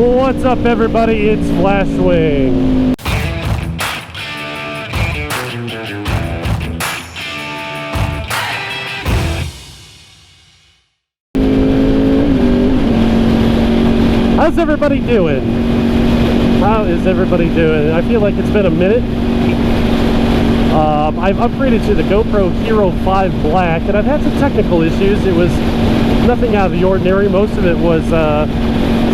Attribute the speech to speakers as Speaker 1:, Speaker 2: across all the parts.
Speaker 1: What's up, everybody? It's Flashwing. How's everybody doing? How is everybody doing? I feel like it's been a minute. I've upgraded to the GoPro Hero 5 Black, and I've had some technical issues. It was nothing out of the ordinary. Most of it was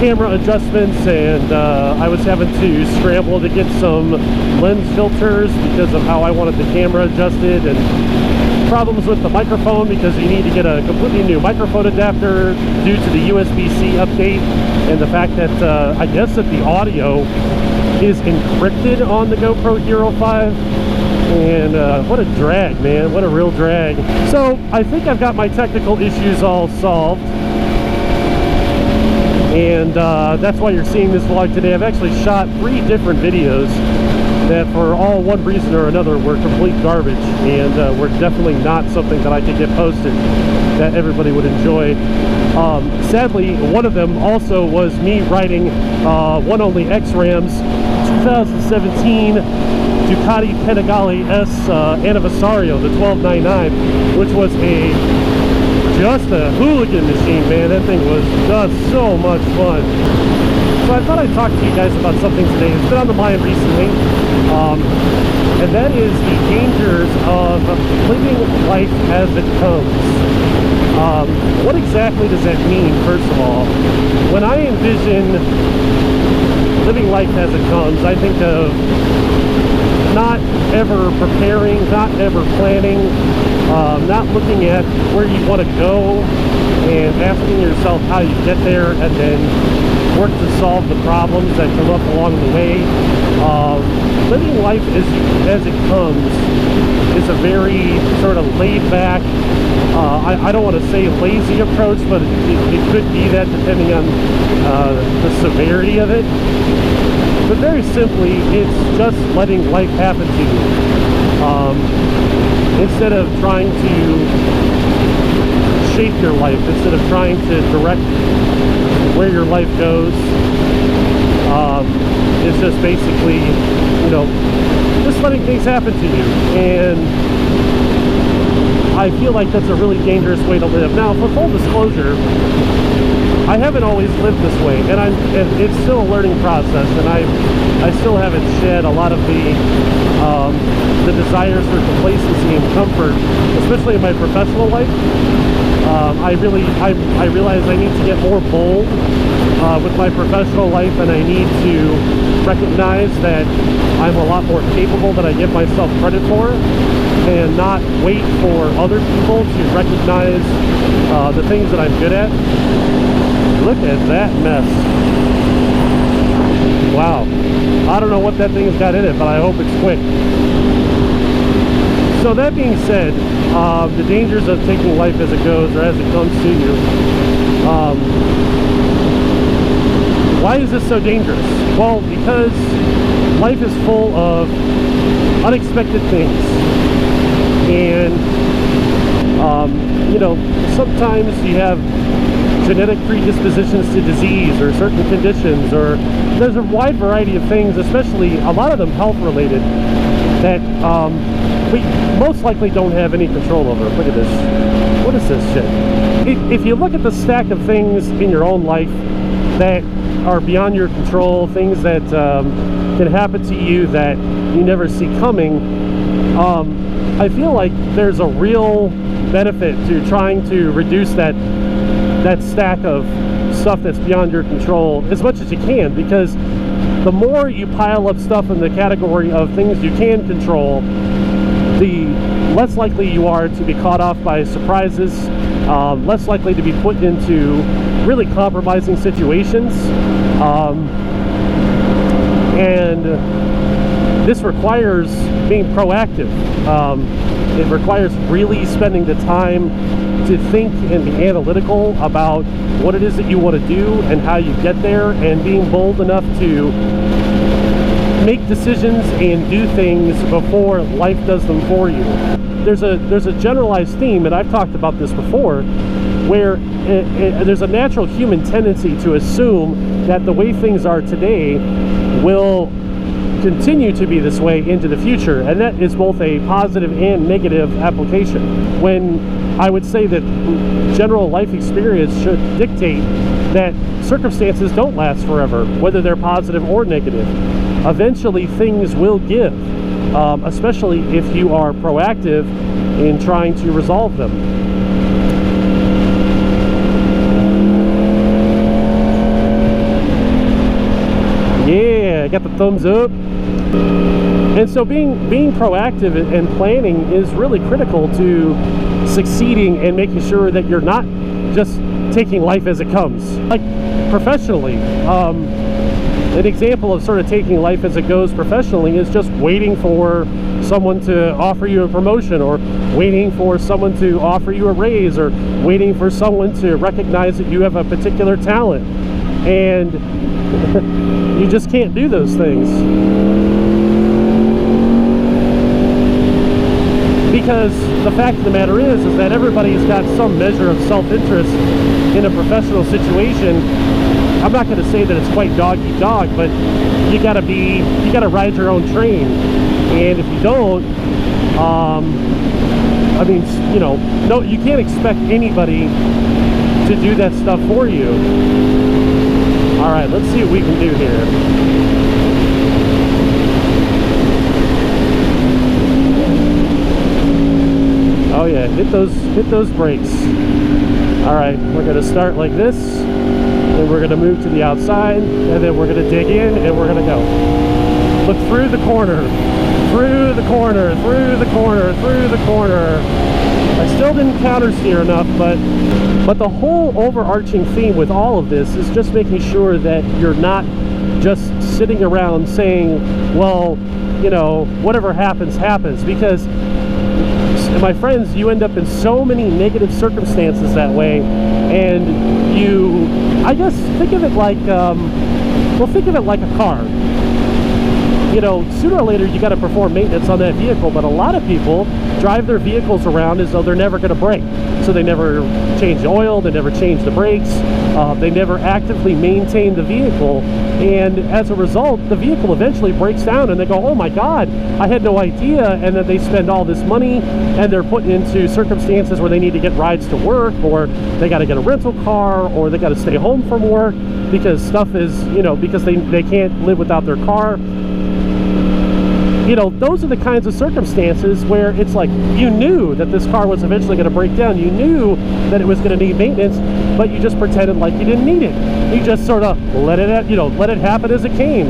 Speaker 1: camera adjustments, and I was having to scramble to get some lens filters because of how I wanted the camera adjusted, and problems with the microphone because you need to get a completely new microphone adapter due to the USB-C update, and the fact that I guess that the audio is encrypted on the GoPro Hero 5. And what a drag, man. What a real drag. So I think I've got my technical issues all solved, and that's why you're seeing this vlog today. I've actually shot 3 different videos that for all one reason or another were complete garbage, and were definitely not something that I could get posted that everybody would enjoy. Sadly, one of them also was me riding one only X-Ram's 2017 Ducati Panigale S Anniversario, the 1299, which was just a hooligan machine, man. That thing was just so much fun. So I thought I'd talk to you guys about something today. It's been on the mind recently, and that is the dangers of living life as it comes. What exactly does that mean, first of all? When I envision living life as it comes, I think of not ever preparing, not ever planning, not looking at where you want to go and asking yourself how you get there, and then work to solve the problems that come up along the way. Living life as it comes is a very sort of laid-back, I don't want to say lazy approach, but it could be that depending on the severity of it. But very simply, it's just letting life happen to you. Instead of trying to shape your life, instead of trying to direct where your life goes, it's just basically, you know, just letting things happen to you. And I feel like that's a really dangerous way to live. Now, for full disclosure, I haven't always lived this way, and it's still a learning process, and I still haven't shed a lot of the desires for complacency and comfort, especially in my professional life. I realize I need to get more bold with my professional life, and I need to recognize that I'm a lot more capable than I give myself credit for, and not wait for other people to recognize the things that I'm good at. Look at that mess. Wow. I don't know what that thing's got in it, but I hope it's quick. So that being said, the dangers of taking life as it goes, or as it comes to you. Why is this so dangerous? Well, because life is full of unexpected things. And, you know, sometimes you have genetic predispositions to disease or certain conditions, or there's a wide variety of things, especially a lot of them health related, that we most likely don't have any control over. Look at this. What is this shit? If you look at the stack of things in your own life that are beyond your control, things that can happen to you that you never see coming, I feel like there's a real benefit to trying to reduce that stack of stuff that's beyond your control as much as you can, because the more you pile up stuff in the category of things you can control, the less likely you are to be caught off by surprises, less likely to be put into really compromising situations, and this requires being proactive. It requires really spending the time to think and be analytical about what it is that you want to do and how you get there, and being bold enough to make decisions and do things before life does them for you. There's a generalized theme, and I've talked about this before, where there's a natural human tendency to assume that the way things are today will continue to be this way into the future, and that is both a positive and negative application. When I would say that general life experience should dictate that circumstances don't last forever, whether they're positive or negative. Eventually things will give, especially if you are proactive in trying to resolve them. Yeah, I got the thumbs up. And so being proactive and planning is really critical to succeeding and making sure that you're not just taking life as it comes. Like professionally, an example of sort of taking life as it goes professionally is just waiting for someone to offer you a promotion, or waiting for someone to offer you a raise, or waiting for someone to recognize that you have a particular talent. And you just can't do those things. Because the fact of the matter is that everybody's got some measure of self-interest in a professional situation. I'm not going to say that it's quite dog eat dog, but you gotta ride your own train. And if you don't, I mean, you know, no, you can't expect anybody to do that stuff for you. All right, let's see what we can do here. Oh yeah, hit those brakes. All right, we're gonna start like this, and we're gonna move to the outside, and then we're gonna dig in, and we're gonna go. Look through the corner, through the corner, through the corner, through the corner. I still didn't counter steer enough, but the whole overarching theme with all of this is just making sure that you're not just sitting around saying, well, you know, whatever happens, happens. Because, my friends, you end up in so many negative circumstances that way, and you, I guess, think of it like, well, think of it like a car. You know, sooner or later you got to perform maintenance on that vehicle, but a lot of people drive their vehicles around as though they're never going to break. So they never change the oil, they never change the brakes, they never actively maintain the vehicle, and as a result, the vehicle eventually breaks down and they go, oh my God, I had no idea, and then they spend all this money and they're put into circumstances where they need to get rides to work, or they got to get a rental car, or they got to stay home from work because stuff is, you know, because they can't live without their car. You know, those are the kinds of circumstances where it's like, you knew that this car was eventually going to break down. You knew that it was going to need maintenance, but you just pretended like you didn't need it. You just sort of let it happen as it came.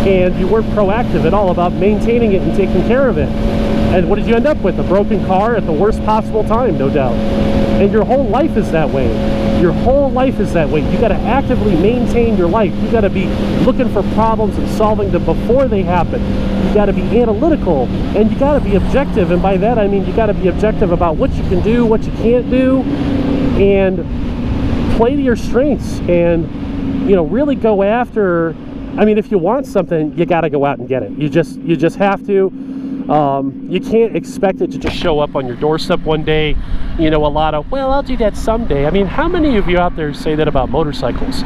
Speaker 1: And you weren't proactive at all about maintaining it and taking care of it. And what did you end up with? A broken car at the worst possible time, no doubt. And your whole life is that way. Your whole life is that way. You got to actively maintain your life. You got to be looking for problems and solving them before they happen. You got to be analytical, and you got to be objective. And by that I mean you got to be objective about what you can do, what you can't do, and play to your strengths. And, you know, really go after. I mean, if you want something, you got to go out and get it. You just have to. You can't expect it to just show up on your doorstep one day. You know, a lot of, well, I'll do that someday. I mean, how many of you out there say that about motorcycles?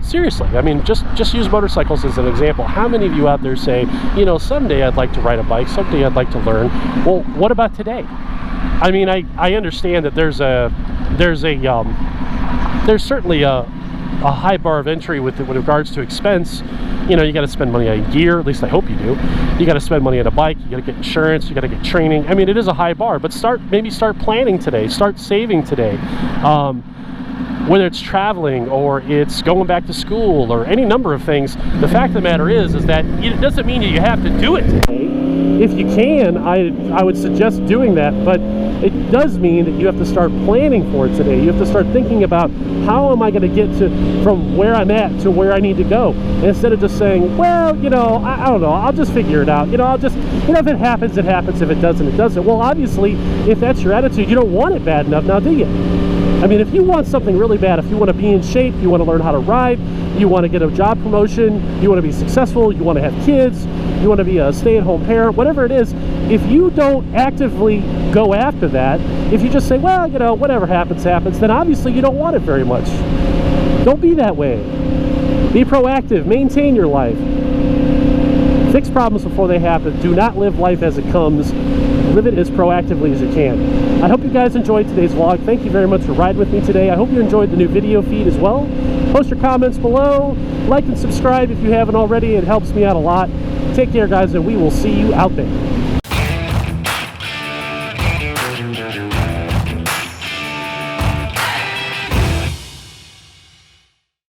Speaker 1: Seriously, I mean, just use motorcycles as an example. How many of you out there say, you know, someday I'd like to ride a bike, someday I'd like to learn? Well, what about today? I mean, I understand that there's certainly a high bar of entry with regards to expense. You know, you got to spend money on gear, at least I hope you do. You got to spend money on a bike, you got to get insurance, you got to get training. I mean, it is a high bar, but maybe start planning today, start saving today. Whether it's traveling or it's going back to school or any number of things, the fact of the matter is that it doesn't mean you have to do it today. If you can, I would suggest doing that, but it does mean that you have to start planning for it today. You have to start thinking about, how am I going to get from where I'm at to where I need to go? And instead of just saying, well, you know, I don't know, I'll just figure it out. You know, I'll just, you know, if it happens, it happens. If it doesn't, it doesn't. Well, obviously, if that's your attitude, you don't want it bad enough now, do you? I mean, if you want something really bad, if you want to be in shape, you want to learn how to ride, you want to get a job promotion, you want to be successful, you want to have kids, you want to be a stay-at-home parent, whatever it is, if you don't actively go after that, if you just say, well, you know, whatever happens, happens, then obviously you don't want it very much. Don't be that way. Be proactive. Maintain your life. Fix problems before they happen. Do not live life as it comes. Live it as proactively as you can. I hope you guys enjoyed today's vlog. Thank you very much for riding with me today. I hope you enjoyed the new video feed as well. Post your comments below. Like and subscribe if you haven't already. It helps me out a lot. Take care, guys, and we will see you out there.